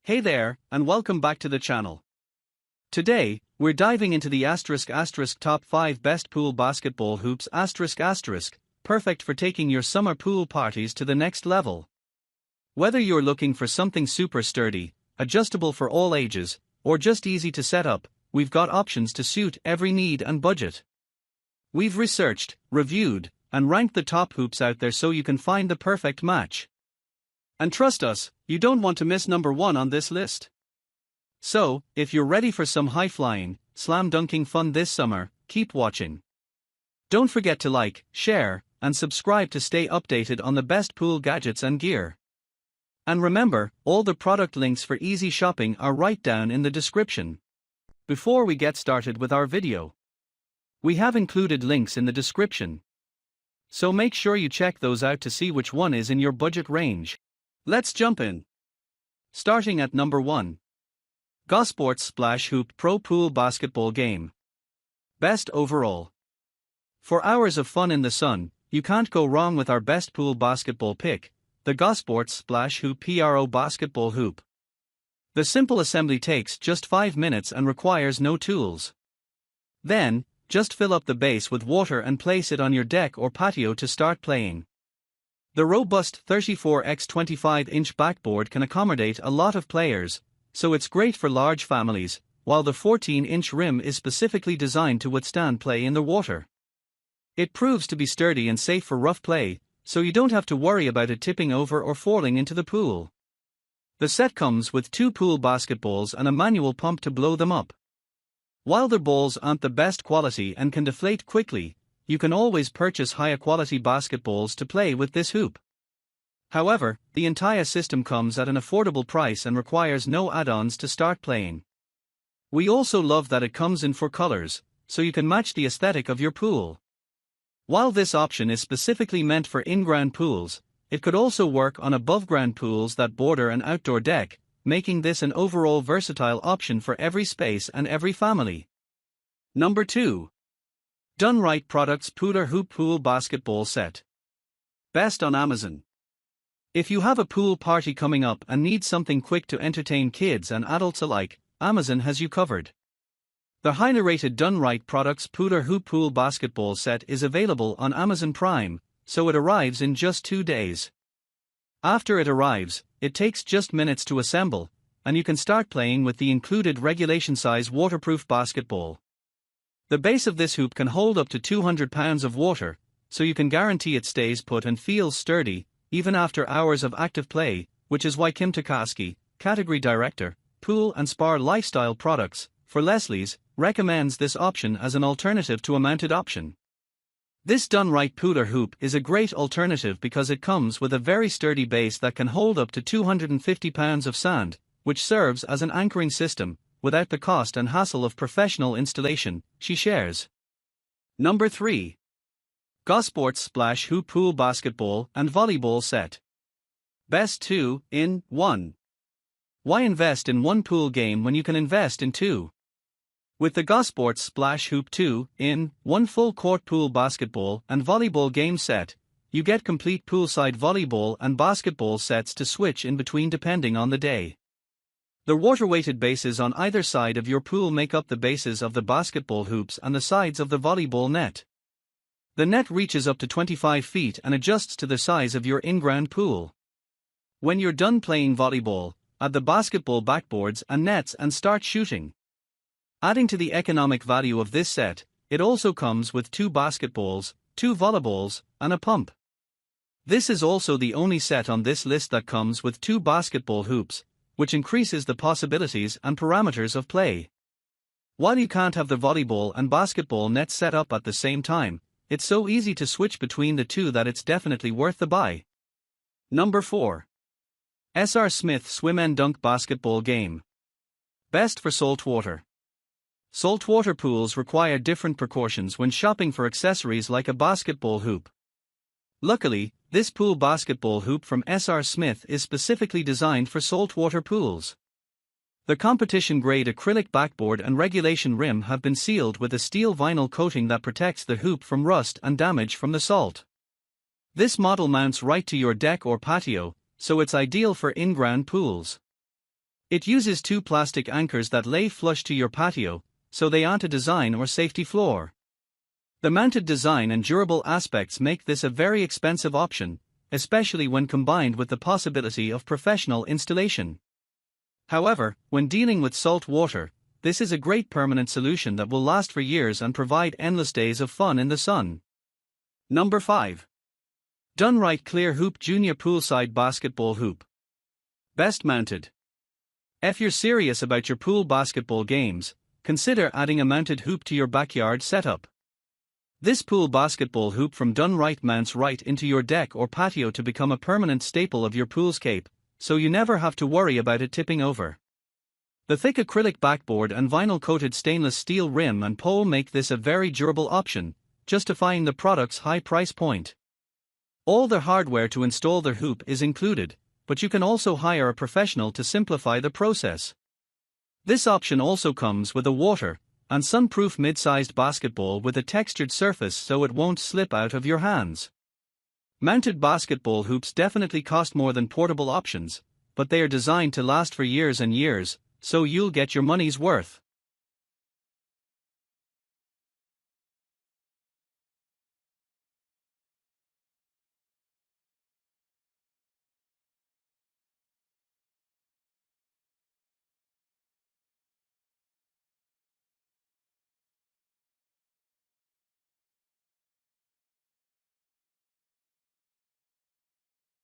Hey there, and welcome back to the channel. Today, we're diving into the *** top 5 best pool basketball hoops ***, perfect for taking your summer pool parties to the next level. Whether you're looking for something super sturdy, adjustable for all ages, or just easy to set up, we've got options to suit every need and budget. We've researched, reviewed, and ranked the top hoops out there so you can find the perfect match. And trust us, you don't want to miss number 1 on this list. So, if you're ready for some high-flying, slam-dunking fun this summer, keep watching. Don't forget to like, share, and subscribe to stay updated on the best pool gadgets and gear. And remember, all the product links for easy shopping are right down in the description. Before we get started with our video, we have included links in the description. So make sure you check those out to see which one is in your budget range. Let's jump in. Starting at number 1. GoSports Splash Hoop Pro Pool Basketball Game. Best overall. For hours of fun in the sun, you can't go wrong with our best pool basketball pick, the GoSports Splash Hoop Pro Basketball Hoop. The simple assembly takes just 5 minutes and requires no tools. Then, just fill up the base with water and place it on your deck or patio to start playing. The robust 34x25-inch backboard can accommodate a lot of players, so it's great for large families, while the 14-inch rim is specifically designed to withstand play in the water. It proves to be sturdy and safe for rough play, so you don't have to worry about it tipping over or falling into the pool. The set comes with 2 pool basketballs and a manual pump to blow them up. While the balls aren't the best quality and can deflate quickly, you can always purchase higher quality basketballs to play with this hoop. However, the entire system comes at an affordable price and requires no add-ons to start playing. We also love that it comes in 4 colors, so you can match the aesthetic of your pool. While this option is specifically meant for in-ground pools, it could also work on above-ground pools that border an outdoor deck, making this an overall versatile option for every space and every family. Number 2. Dunn-Rite Products Poola Hoop Pool Basketball Set. Best on Amazon. If you have a pool party coming up and need something quick to entertain kids and adults alike, Amazon has you covered. The highly rated Dunn-Rite Products Poola Hoop Pool Basketball Set is available on Amazon Prime, so it arrives in just 2 days. After it arrives, it takes just minutes to assemble, and you can start playing with the included regulation-size waterproof basketball. The base of this hoop can hold up to 200 pounds of water, so you can guarantee it stays put and feels sturdy, even after hours of active play, which is why Kim Takaski, Category Director, Pool and Spa Lifestyle Products, for Leslie's, recommends this option as an alternative to a mounted option. This Dunn-Rite Poola hoop is a great alternative because it comes with a very sturdy base that can hold up to 250 pounds of sand, which serves as an anchoring system, without the cost and hassle of professional installation, she shares. Number 3. GoSports Splash Hoop Pool Basketball and Volleyball Set. Best 2 in 1. Why invest in one pool game when you can invest in 2? With the GoSports Splash Hoop 2 in 1 full court pool basketball and volleyball game set, you get complete poolside volleyball and basketball sets to switch in between depending on the day. The water-weighted bases on either side of your pool make up the bases of the basketball hoops and the sides of the volleyball net. The net reaches up to 25 feet and adjusts to the size of your in-ground pool. When you're done playing volleyball, add the basketball backboards and nets and start shooting. Adding to the economic value of this set, it also comes with 2 basketballs, 2 volleyballs, and a pump. This is also the only set on this list that comes with 2 basketball hoops, which increases the possibilities and parameters of play. While you can't have the volleyball and basketball nets set up at the same time, it's so easy to switch between the 2 that it's definitely worth the buy. Number 4. SR Smith Swim and Dunk Basketball Game. Best for saltwater. Saltwater pools require different precautions when shopping for accessories like a basketball hoop. Luckily, this pool basketball hoop from SR Smith is specifically designed for saltwater pools. The competition-grade acrylic backboard and regulation rim have been sealed with a steel vinyl coating that protects the hoop from rust and damage from the salt. This model mounts right to your deck or patio, so it's ideal for in-ground pools. It uses two plastic anchors that lay flush to your patio, so they aren't a design or safety flaw. The mounted design and durable aspects make this a very expensive option, especially when combined with the possibility of professional installation. However, when dealing with salt water, this is a great permanent solution that will last for years and provide endless days of fun in the sun. Number 5. DoneRight Clear Hoop Junior Poolside Basketball Hoop. Best mounted. If you're serious about your pool basketball games, consider adding a mounted hoop to your backyard setup. This pool basketball hoop from Dunn-Rite mounts right into your deck or patio to become a permanent staple of your poolscape, so you never have to worry about it tipping over. The thick acrylic backboard and vinyl-coated stainless steel rim and pole make this a very durable option, justifying the product's high price point. All the hardware to install the hoop is included, but you can also hire a professional to simplify the process. This option also comes with a water and sun-proof mid-sized basketball with a textured surface so it won't slip out of your hands. Mounted basketball hoops definitely cost more than portable options, but they are designed to last for years and years, so you'll get your money's worth.